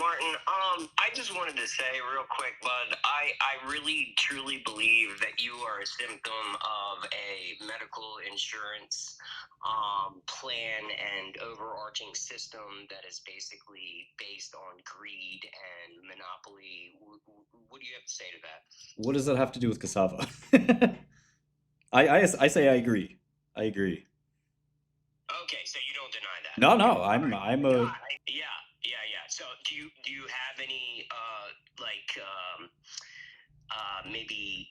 Martin. I just wanted to say real quick, bud, I really truly believe that you are a symptom of a medical insurance plan and overarching system that is basically based on greed and monopoly. What do you have to say to that? What does that have to do with cassava? I say I agree. I agree. Okay, so you don't deny that. No, Okay, no, all right. I'm a Yeah. So do you have any maybe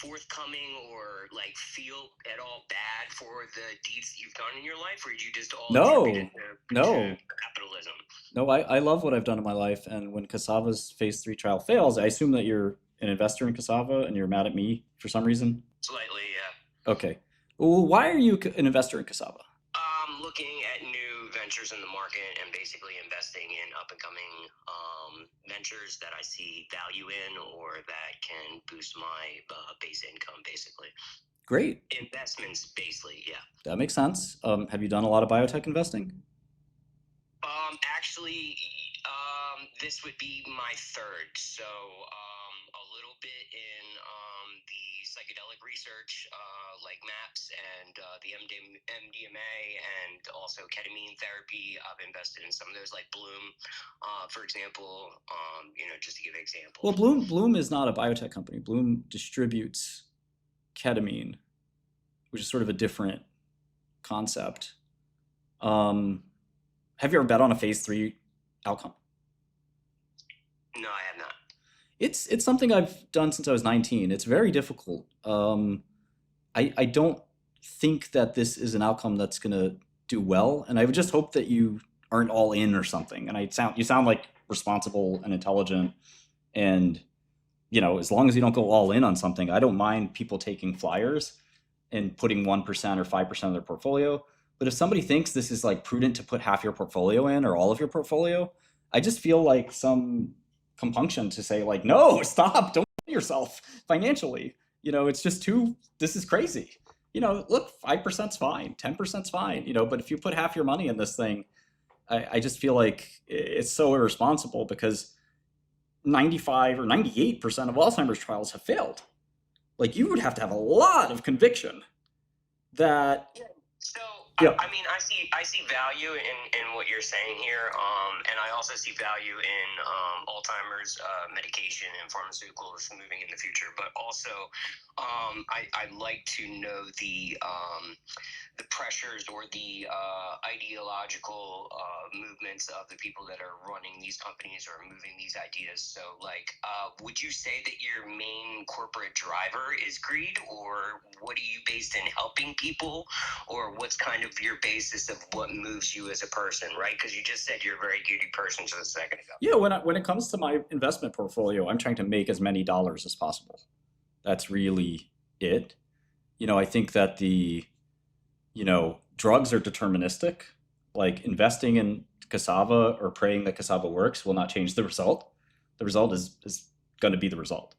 forthcoming or like feel at all bad for the deeds that you've done in your life, or do you just all attribute it no, to capitalism? no. I love what I've done in my life, and when Cassava's phase 3 trial fails, I assume that you're an investor in Cassava and you're mad at me for some reason. Slightly, yeah. Okay. Well, why are you an investor in Cassava? Looking at new ventures in the market and basically investing in up and coming ventures that I see value in or that can boost my base income, basically. Great. Investments, basically, yeah. That makes sense. Have you done a lot of biotech investing? Actually, this would be my third. So, a little bit in the psychedelic research, like MAPS and the MDMA, and also ketamine therapy. I've invested in some of those, like Bloom, for example. Just to give examples. Well, Bloom is not a biotech company. Bloom distributes ketamine, which is sort of a different concept. Have you ever bet on a phase 3 outcome? No, I have not. It's something I've done since I was 19. It's very difficult. I don't think that this is an outcome that's going to do well, and I would just hope that you aren't all in or something. And you sound like responsible and intelligent, and as long as you don't go all in on something, I don't mind people taking flyers and putting 1% or 5% of their portfolio. But if somebody thinks this is like prudent to put half your portfolio in or all of your portfolio, I just feel like some compunction to say like, no, stop, don't kill yourself financially. It's just this is crazy. Look, 5%'s fine, 10%'s fine, but if you put half your money in this thing, I just feel like it's so irresponsible because 95 or 98% of Alzheimer's trials have failed. Like, you would have to have a lot of conviction that. So, yeah. I mean, I see value in what you're saying here, and I also see value in Alzheimer's medication and pharmaceuticals moving in the future. But also, I like to know the pressures or the ideological movements of the people that are running these companies or moving these ideas. So, would you say that your main corporate driver is greed, or what are you based in helping people, or what's kind of your basis of what moves you as a person, right? Because you just said you're a very greedy person just a second ago. Yeah, when it comes to my investment portfolio, I'm trying to make as many dollars as possible. That's really it. I think that the drugs are deterministic. Like, investing in Cassava or praying that Cassava works will not change the result. The result is going to be the result.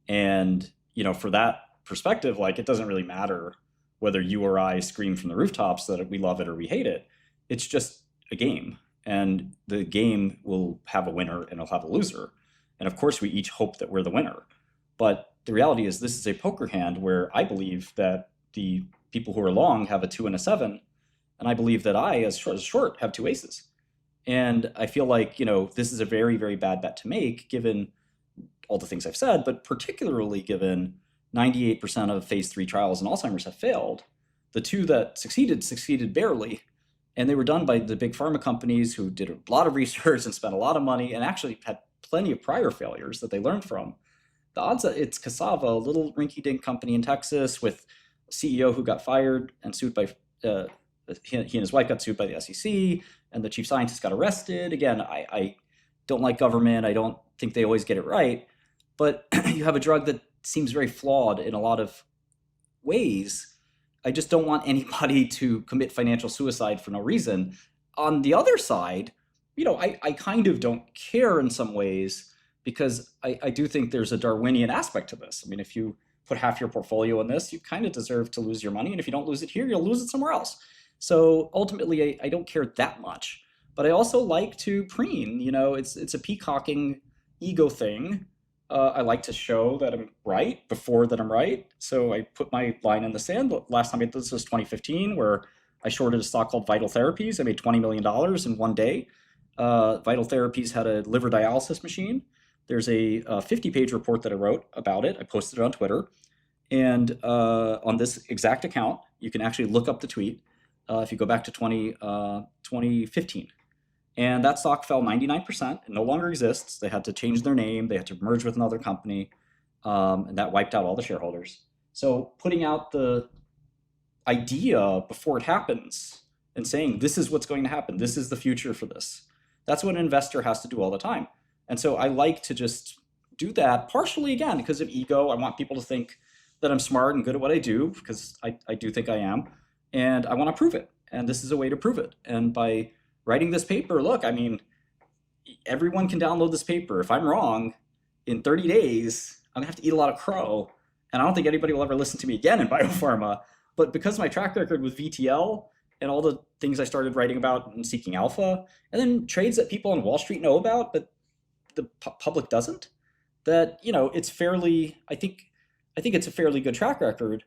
And, for that perspective, like, it doesn't really matter whether you or I scream from the rooftops that we love it or we hate it. It's just a game. And the game will have a winner and it'll have a loser. And of course, we each hope that we're the winner. But the reality is this is a poker hand where I believe that the people who are long have a 2 and a 7. And I believe that I, as short, have 2 aces. And I feel like, this is a very, very bad bet to make, given all the things I've said, but particularly given 98% of phase 3 trials in Alzheimer's have failed. The 2 that succeeded barely. And they were done by the big pharma companies who did a lot of research and spent a lot of money and actually had plenty of prior failures that they learned from. The odds that it's Cassava, a little rinky-dink company in Texas with a CEO who got fired and sued by, he and his wife got sued by the SEC, and the chief scientist got arrested. Again, I don't like government. I don't think they always get it right. But you have a drug that seems very flawed in a lot of ways. I just don't want anybody to commit financial suicide for no reason. On the other side, I kind of don't care in some ways, because I do think there's a Darwinian aspect to this. I mean, if you put half your portfolio in this, you kind of deserve to lose your money. And if you don't lose it here, you'll lose it somewhere else. So ultimately, I don't care that much. But I also like to preen. It's a peacocking ego thing. I like to show that I'm right before that I'm right. So I put my line in the sand. The last time I did this was 2015, where I shorted a stock called 𝗫𝗏𝗘𝗍𝗍. I made $20 million in one day. 𝗫𝗏𝗍𝗍𝗍 had a liver dialysis machine. There's a 50-page report that I wrote about it. I posted it on Twitter. And on this exact account, you can actually look up the tweet if you go back to 2015. And that stock fell 99%. It no longer exists. They had to change their name. They had to merge with another company. And that wiped out all the shareholders. So putting out the idea before it happens and saying, this is what's going to happen. This is the future for this. That's what an investor has to do all the time. And so I like to just do that partially, again, because of ego. I want people to think that I'm smart and good at what I do, because I do think I am. And I want to prove it. And this is a way to prove it. And by writing this paper, look, I mean, everyone can download this paper. If I'm wrong, in 30 days, I'm gonna have to eat a lot of crow. And I don't think anybody will ever listen to me again in biopharma. But because of my track record with VTL and all the things I started writing about in Seeking Alpha, and then trades that people on Wall Street know about, but the public doesn't, that, it's fairly, I think it's a fairly good track record.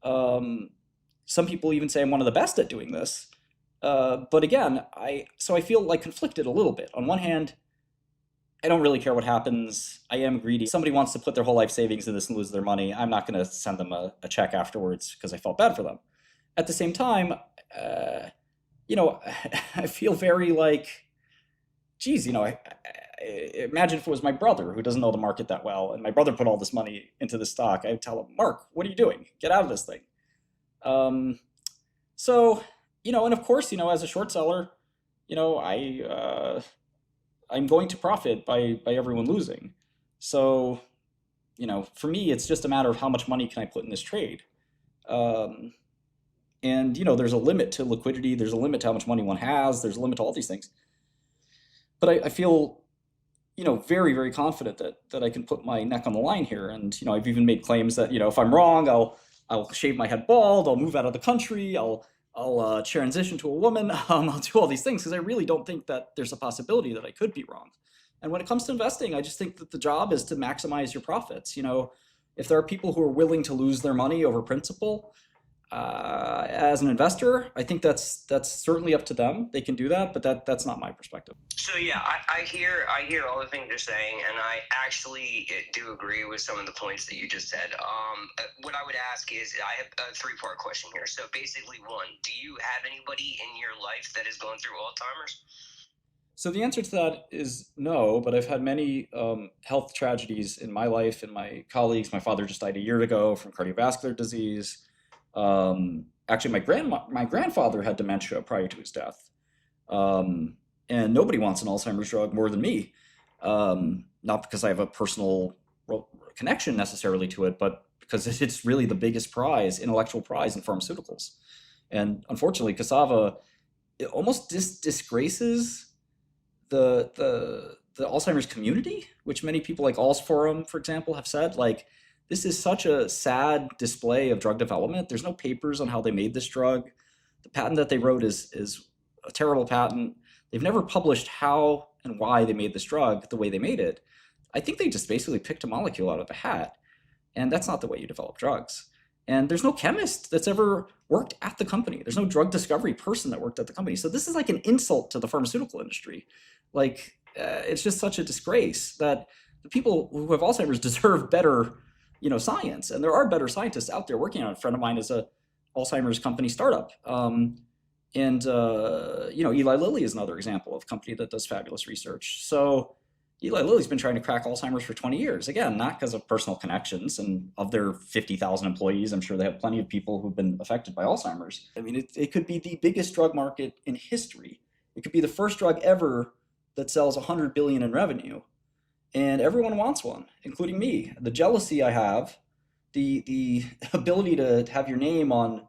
Some people even say I'm one of the best at doing this. But again, so I feel like conflicted a little bit. On one hand, I don't really care what happens. I am greedy. If somebody wants to put their whole life savings in this and lose their money, I'm not going to send them a check afterwards because I felt bad for them. At the same time, I feel very like, geez, imagine if it was my brother who doesn't know the market that well, and my brother put all this money into the stock. I would tell him, Mark, what are you doing? Get out of this thing. So, and of course, as a short seller, I'm going to profit by everyone losing. So, for me, it's just a matter of how much money can I put in this trade. And, there's a limit to liquidity. There's a limit to how much money one has. There's a limit to all these things. But I feel, very, very confident that I can put my neck on the line here. And, I've even made claims that, if I'm wrong, I'll shave my head bald. I'll move out of the country. I'll transition to a woman. I'll do all these things because I really don't think that there's a possibility that I could be wrong. And when it comes to investing, I just think that the job is to maximize your profits. If there are people who are willing to lose their money over principle, as an investor, I think that's certainly up to them. They can do that, but that's not my perspective. So yeah, I hear all the things you're saying, and I actually do agree with some of the points that you just said. What I would ask is, I have a three-part question here. So basically, one, do you have anybody in your life that is going through Alzheimer's? So the answer to that is no, but I've had many health tragedies in my life and my colleagues. My father just died a year ago from cardiovascular disease. Actually, my grandfather had dementia prior to his death. And nobody wants an Alzheimer's drug more than me. Not because I have a personal connection necessarily to it, but because it's really the biggest intellectual prize in pharmaceuticals. And unfortunately, Cassava, it almost disgraces the Alzheimer's community, which many people like AlzForum, for example, have said, like, this is such a sad display of drug development. There's no papers on how they made this drug. The patent that they wrote is a terrible patent. They've never published how and why they made this drug the way they made it. I think they just basically picked a molecule out of a hat. And that's not the way you develop drugs. And there's no chemist that's ever worked at the company. There's no drug discovery person that worked at the company. So this is like an insult to the pharmaceutical industry. Like, it's just such a disgrace that the people who have Alzheimer's deserve better science. And there are better scientists out there working on it. A friend of mine is a Alzheimer's company startup. Eli Lilly is another example of a company that does fabulous research. So Eli Lilly's been trying to crack Alzheimer's for 20 years. Again, not because of personal connections, and of their 50,000 employees, I'm sure they have plenty of people who've been affected by Alzheimer's. I mean, it could be the biggest drug market in history. It could be the first drug ever that sells 100 billion in revenue. And everyone wants one, including me. The jealousy I have, the ability to have your name on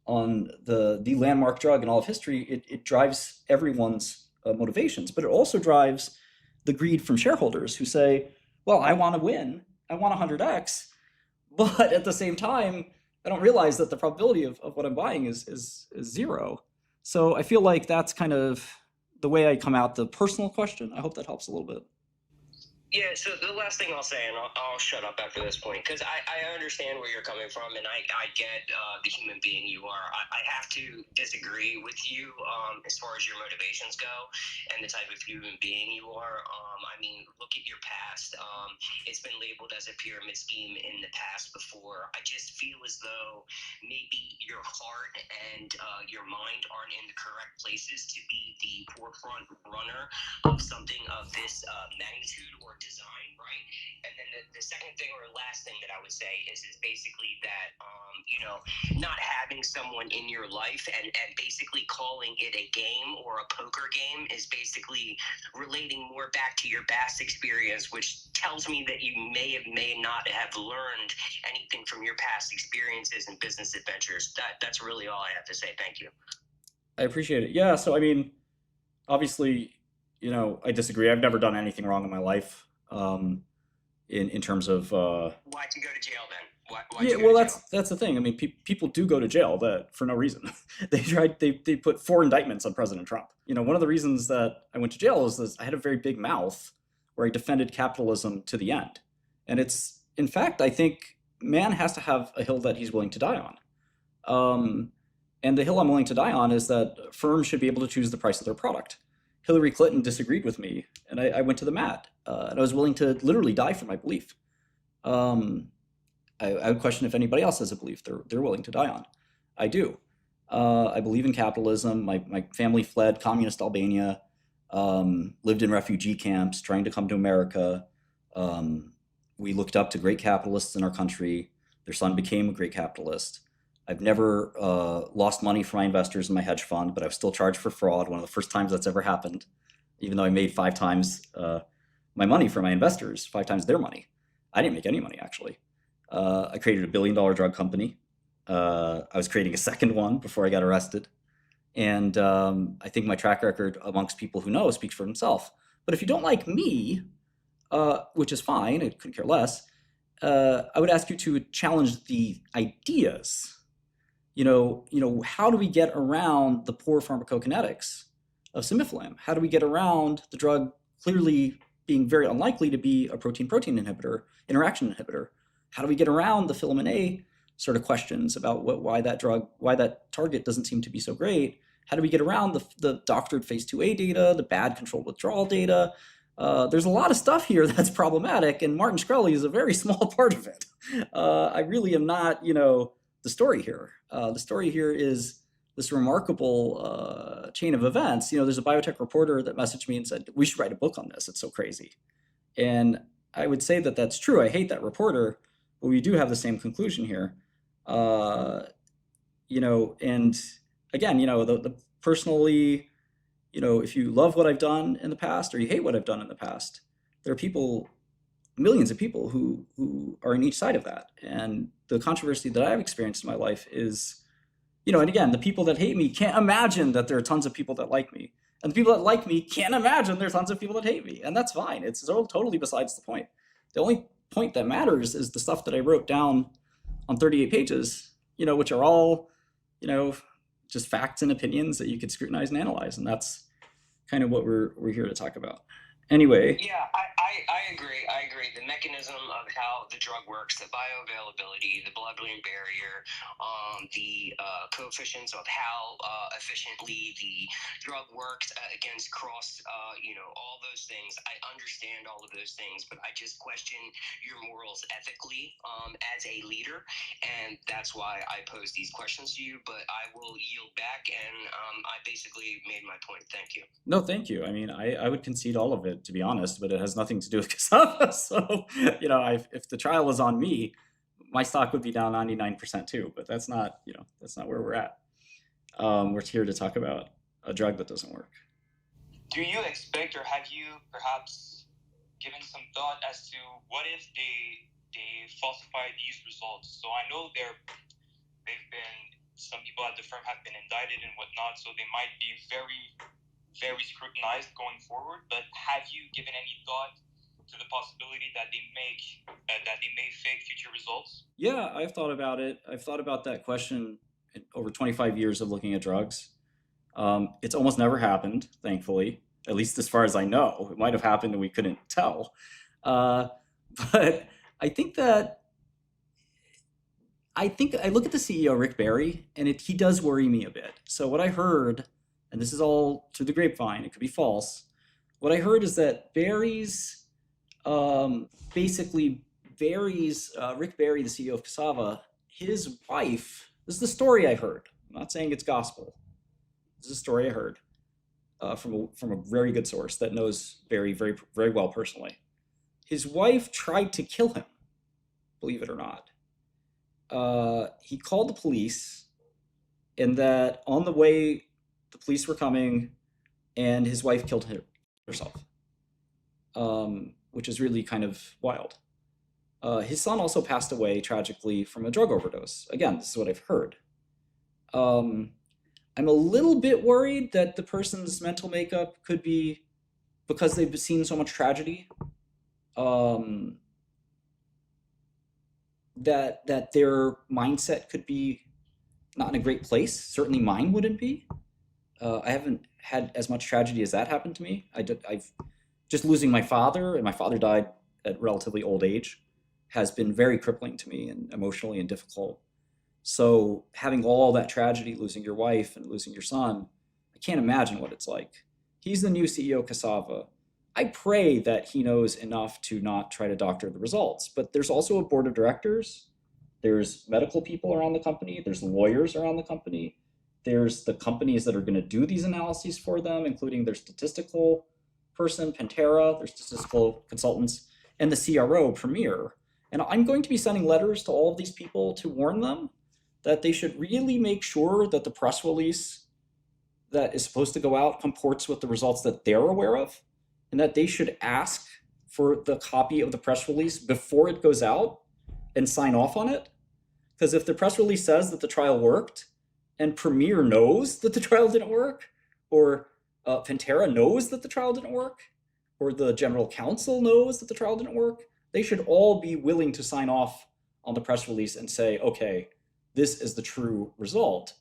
the landmark drug in all of history, it drives everyone's motivations. But it also drives the greed from shareholders who say, well, I want to win. I want 100x. But at the same time, I don't realize that the probability of what I'm buying is zero. So I feel like that's kind of the way I come at the personal question. I hope that helps a little bit. Yeah, so the last thing I'll say, and I'll shut up after this point, because I understand where you're coming from, and I get the human being you are. I have to disagree with you as far as your motivations go and the type of human being you are. I mean, look at your past. It's been labeled as a pyramid scheme in the past before. I just feel as though maybe your heart and your mind aren't in the correct places to be the forefront runner of something of this magnitude or design, right? And then the second thing or last thing that I would say is basically that, not having someone in your life and basically calling it a game or a poker game is basically relating more back to your past experience, which tells me that you may not have learned anything from your past experiences and business adventures. That's really all I have to say. Thank you. I appreciate it. Yeah, so I mean, obviously, I disagree. I've never done anything wrong in my life. In terms of why'd you go to jail then? Why'd yeah, you go well, to jail? that's the thing. I mean, people do go to jail that for no reason. They put 4 indictments on President Trump. One of the reasons that I went to jail is this: I had a very big mouth where I defended capitalism to the end. And it's, in fact, I think man has to have a hill that he's willing to die on. And the hill I'm willing to die on is that firms should be able to choose the price of their product. Hillary Clinton disagreed with me, and I went to the mat, and I was willing to literally die for my belief. I would question if anybody else has a belief they're willing to die on. I do. I believe in capitalism. My family fled communist Albania, lived in refugee camps, trying to come to America. We looked up to great capitalists in our country. Their son became a great capitalist. I've never lost money for my investors in my hedge fund, but I was still charged for fraud, one of the first times that's ever happened, even though I made 5 times my money for my investors, 5 times their money. I didn't make any money, actually. I created a $1 billion drug company. I was creating a second one before I got arrested. And I think my track record amongst people who know speaks for himself. But if you don't like me, which is fine, I couldn't care less, I would ask you to challenge the ideas. How do we get around the poor pharmacokinetics of 𝗘𝗏? How do we get around the drug clearly being very unlikely to be a protein-protein inhibitor, interaction inhibitor? How do we get around the filament A sort of questions about why that target doesn't seem to be so great? How do we get around the doctored phase 2A data, the bad controlled withdrawal data? There's a lot of stuff here that's problematic, and Martin Shkreli is a very small part of it. I really am not, the story here. The story here is this remarkable chain of events. There's a biotech reporter that messaged me and said, we should write a book on this. It's so crazy. And I would say that that's true. I hate that reporter, but we do have the same conclusion here. And again, the personally, if you love what I've done in the past or you hate what I've done in the past, there are people, millions of people who are on each side of that. And the controversy that I've experienced in my life is, and again, the people that hate me can't imagine that there are tons of people that like me. And the people that like me can't imagine there are tons of people that hate me. And that's fine. It's totally besides the point. The only point that matters is the stuff that I wrote down on 38 pages, which are all, just facts and opinions that you could scrutinize and analyze. And that's kind of what we're here to talk about. Anyway. Yeah, I agree. I agree. The mechanism of how the drug works, the bioavailability, the blood-brain barrier, the coefficients of how efficiently the drug works against cross, all those things. I understand all of those things, but I just question your morals ethically as a leader, and that's why I pose these questions to you. But I will yield back, and I basically made my point. Thank you. No, thank you. I mean, I would concede all of it, to be honest, but it has nothing to do with Cassava. So, if the trial was on me, my stock would be down 99% too, but that's not where we're at. We're here to talk about a drug that doesn't work. Do you expect, or have you perhaps given some thought as to what if they falsify these results? So I know some people at the firm have been indicted and whatnot, so they might be very, very scrutinized going forward. But have you given any thought to the possibility that they may fake future results? Yeah, I've thought about it. I've thought about that question over 25 years of looking at drugs. It's almost never happened, thankfully, at least as far as I know. It might have happened and we couldn't tell. But I think I look at the CEO, Rick Barry, and he does worry me a bit. So what I heard, and this is all through the grapevine, it could be false. What I heard is that Barry's, basically Rick Barry, the CEO of Cassava, his wife, this is the story I heard. I'm not saying it's gospel. This is a story I heard from a very good source that knows Barry very, very well personally. His wife tried to kill him, believe it or not. He called the police, and that on the way, the police were coming, and his wife killed herself, which is really kind of wild. His son also passed away tragically from a drug overdose. Again, this is what I've heard. I'm a little bit worried that the person's mental makeup could be, because they've seen so much tragedy, that their mindset could be not in a great place. Certainly mine wouldn't be. I haven't had as much tragedy as that happened to me. I've just losing my father, and my father died at relatively old age, has been very crippling to me and emotionally and difficult. So having all that tragedy, losing your wife and losing your son, I can't imagine what it's like. He's the new CEO of Cassava. I pray that he knows enough to not try to doctor the results, but there's also a board of directors. There's medical people around the company. There's lawyers around the company. There's the companies that are going to do these analyses for them, including their statistical person, Pantera, their statistical consultants, and the CRO, Premier. And I'm going to be sending letters to all of these people to warn them that they should really make sure that the press release that is supposed to go out comports with the results that they're aware of, and that they should ask for the copy of the press release before it goes out and sign off on it. Because if the press release says that the trial worked, and Premier knows that the trial didn't work, or Pantera knows that the trial didn't work, or the general counsel knows that the trial didn't work, they should all be willing to sign off on the press release and say, okay, this is the true result.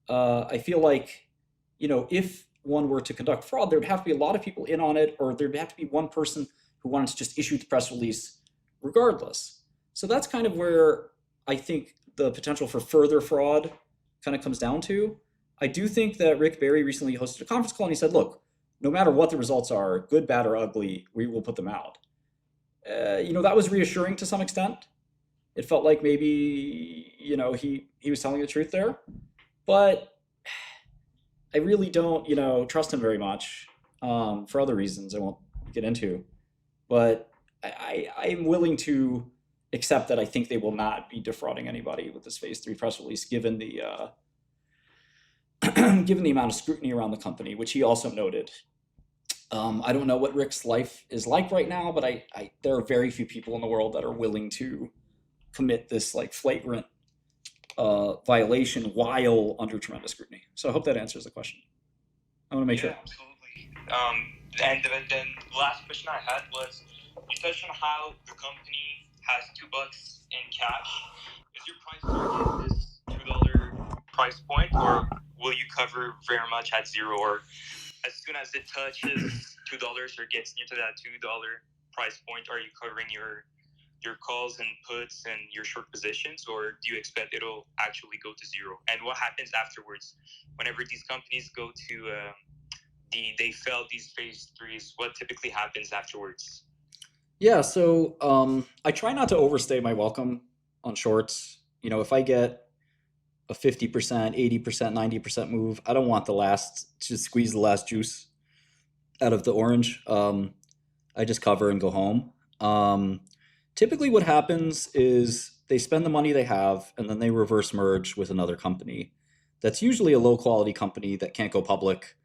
I feel like, if one were to conduct fraud, there'd have to be a lot of people in on it, or there'd have to be one person who wanted to just issue the press release regardless. So that's kind of where I think the potential for further fraud kind of comes down to. I do think that Rick Barry recently hosted a conference call and he said, look, no matter what the results are, good, bad, or ugly, we will put them out. That was reassuring to some extent. It felt like maybe, he was telling the truth there. But I really don't, trust him very much for other reasons I won't get into. But I'm willing to accept that I think they will not be defrauding anybody with this phase 3 press release, given the given the amount of scrutiny around the company, which he also noted. I don't know what Rick's life is like right now, but there are very few people in the world that are willing to commit this flagrant violation while under tremendous scrutiny. So I hope that answers the question. I want to make sure. Absolutely. And then the last question I had was, you touched on how the company has $2 in cash. Is your price target this $2 price point, or will you cover very much at zero, or as soon as it touches $2 or gets near to that $2 price point, are you covering your calls and puts and your short positions, or do you expect it'll actually go to zero? And what happens afterwards whenever these companies go to they fail these phase 3s? What typically happens afterwards? Yeah, so I try not to overstay my welcome on shorts. If I get a 50%, 80%, 90% move, I don't want to squeeze the last juice out of the orange. I just cover and go home. Typically what happens is they spend the money they have and then they reverse merge with another company. That's usually a low quality company that can't go public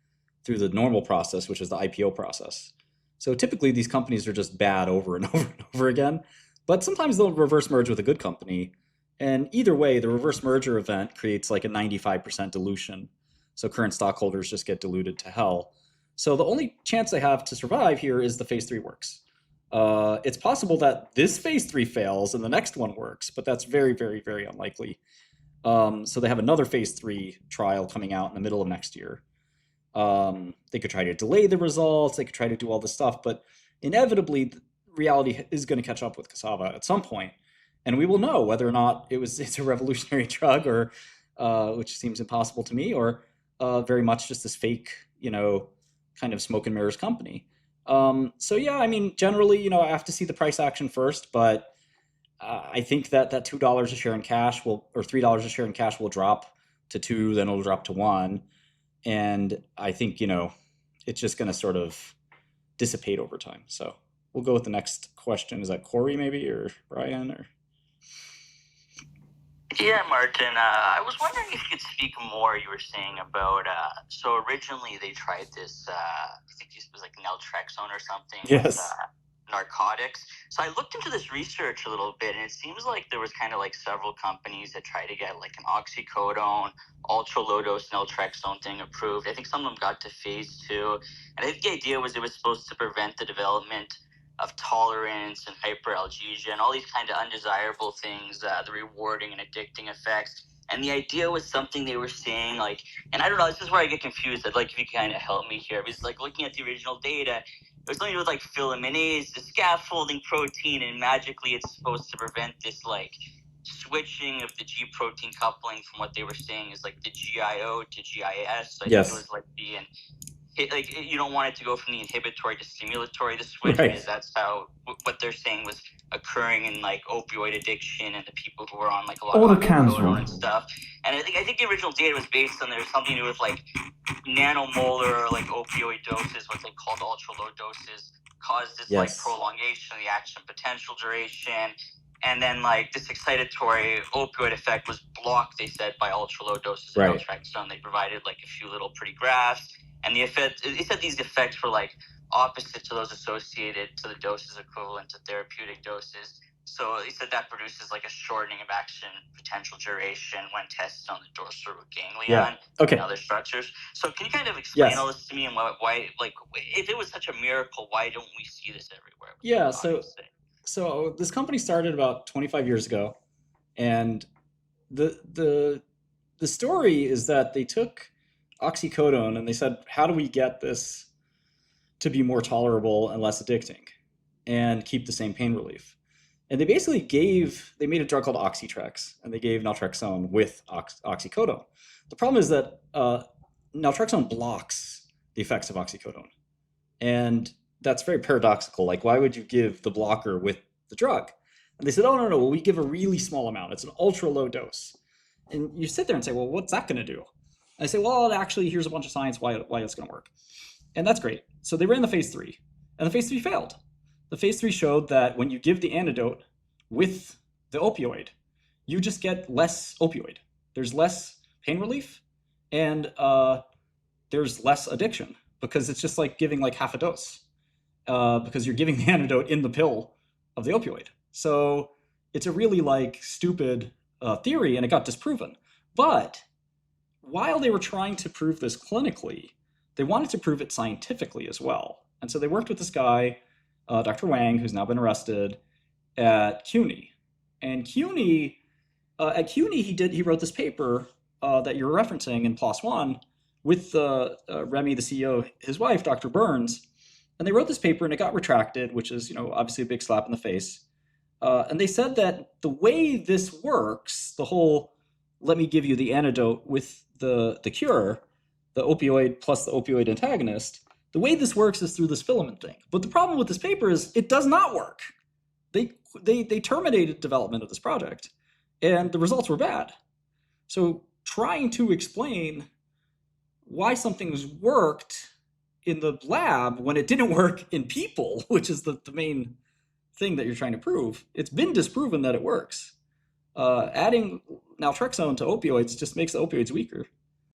through the normal process, which is the IPO process. So typically these companies are just bad over and over and over again, but sometimes they'll reverse merge with a good company. And either way, the reverse merger event creates like a 95% dilution. So current stockholders just get diluted to hell. So the only chance they have to survive here is the phase 3 works. It's possible that this phase 3 fails and the next one works, but that's very, very, very unlikely. So they have another phase 3 trial coming out in the middle of next year. They could try to delay the results. They could try to do all this stuff, but inevitably, reality is going to catch up with Cassava at some point, and we will know whether or not it's a revolutionary drug, or which seems impossible to me, or very much just this fake, kind of smoke and mirrors company. So yeah, I mean, generally, I have to see the price action first, but I think that $2 a share in cash or $3 a share in cash will drop to 2, then it'll drop to 1. And I think, it's just going to sort of dissipate over time. So we'll go with the next question. Is that Corey maybe, or Brian, or? Yeah, Martin, I was wondering if you could speak more. You were saying about, so originally they tried this, I think it was like naltrexone or something. Yes. With, narcotics. So I looked into this research a little bit, and it seems like there was kind of like several companies that tried to get like an oxycodone, ultra low dose naltrexone thing approved. I think some of them got to phase 2. And I think the idea was it was supposed to prevent the development of tolerance and hyperalgesia and all these kind of undesirable things, the rewarding and addicting effects. And the idea was something they were saying, like, and I don't know, this is where I get confused. I'd like if you kind of help me here. Because like looking at the original data, it was something with like filaminase, the scaffolding protein, and magically it's supposed to prevent this like switching of the G protein coupling from what they were saying is like the GIO to GIS. So I Yes. think it was like you don't want it to go from the inhibitory to stimulatory, the switch, Right. because that's how what they're saying was occurring in like opioid addiction and the people who were on like a lot of oxycodone and stuff. And I think the original data was based on there's something to do with like nanomolar like opioid doses, what they called ultra low doses, caused this like Yes. prolongation of the action potential duration. And then like this excitatory opioid effect was blocked, they said, by ultra low doses of Right. naltrexone. They provided like a few little pretty graphs. And the effect, they said these effects were like opposite to those associated to the doses equivalent to therapeutic doses. So they said that produces like a shortening of action potential duration when tested on the dorsal root ganglion Yeah. Okay. and other structures. So can you kind of explain Yes. all this to me and why, like, if it was such a miracle, why don't we see this everywhere? Yeah. So this company started about 25 years ago, and the story is that they took oxycodone and they said, how do we get this to be more tolerable and less addicting and keep the same pain relief? And they basically they made a drug called Oxytrex, and they gave naltrexone with oxycodone. The problem is that naltrexone blocks the effects of oxycodone. And that's very paradoxical. Like, why would you give the blocker with the drug? And they said, oh, no, well, we give a really small amount. It's an ultra low dose. And you sit there and say, well, what's that going to do? And I say, well, actually, here's a bunch of science why it's going to work. And that's great. So they ran the phase 3, and the phase 3 failed. The phase 3 showed that when you give the antidote with the opioid, you just get less opioid. There's less pain relief, and there's less addiction, because it's just like giving like half a dose, because you're giving the antidote in the pill of the opioid. So it's a really like stupid theory, and it got disproven. But while they were trying to prove this clinically, they wanted to prove it scientifically as well. And so they worked with this guy, Dr. Wang, who's now been arrested, at CUNY. And at CUNY, he wrote this paper that you're referencing in PLOS One with Remy, the CEO, his wife, Dr. Burns. And they wrote this paper, and it got retracted, which is, obviously a big slap in the face. And they said that the way this works, the whole let me give you the antidote with the cure, the opioid plus the opioid antagonist, the way this works is through this filament thing. But the problem with this paper is it does not work. They terminated development of this project, and the results were bad. So trying to explain why something's worked in the lab when it didn't work in people, which is the main thing that you're trying to prove, it's been disproven that it works. Adding naltrexone to opioids just makes the opioids weaker.